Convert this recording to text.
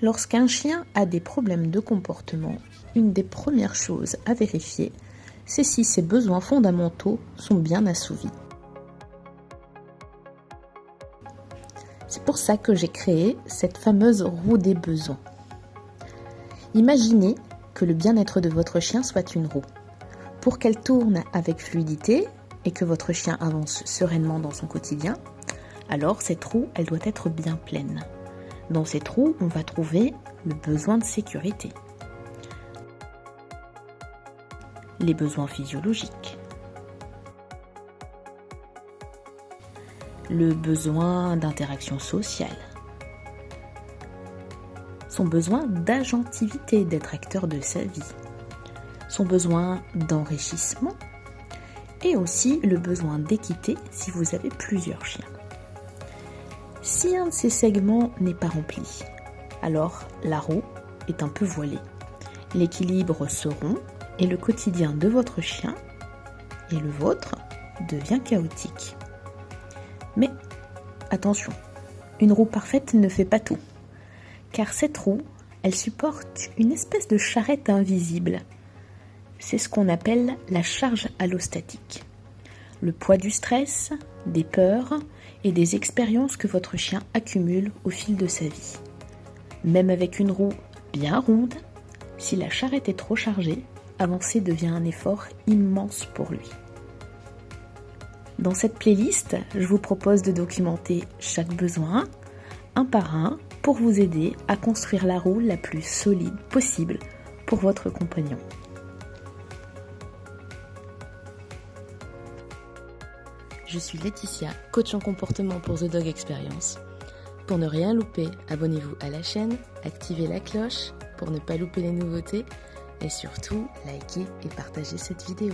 Lorsqu'un chien a des problèmes de comportement, une des premières choses à vérifier, c'est si ses besoins fondamentaux sont bien assouvis. C'est pour ça que j'ai créé cette fameuse roue des besoins. Imaginez que le bien-être de votre chien soit une roue. Pour qu'elle tourne avec fluidité et que votre chien avance sereinement dans son quotidien, alors cette roue, elle doit être bien pleine. Dans cette roue, on va trouver le besoin de sécurité, les besoins physiologiques, le besoin d'interaction sociale, son besoin d'agentivité, d'être acteur de sa vie, son besoin d'enrichissement et aussi le besoin d'équité si vous avez plusieurs chiens. Si un de ces segments n'est pas rempli, alors la roue est un peu voilée. L'équilibre se rompt et le quotidien de votre chien et le vôtre devient chaotique. Mais attention, une roue parfaite ne fait pas tout, car cette roue, elle supporte une espèce de charrette invisible. C'est ce qu'on appelle la charge allostatique. Le poids du stress, des peurs et des expériences que votre chien accumule au fil de sa vie. Même avec une roue bien ronde, si la charrette est trop chargée, avancer devient un effort immense pour lui. Dans cette playlist, je vous propose de documenter chaque besoin, un par un, pour vous aider à construire la roue la plus solide possible pour votre compagnon. Je suis Laetitia, coach en comportement pour The Dog Experience. Pour ne rien louper, abonnez-vous à la chaîne, activez la cloche pour ne pas louper les nouveautés et surtout, likez et partagez cette vidéo.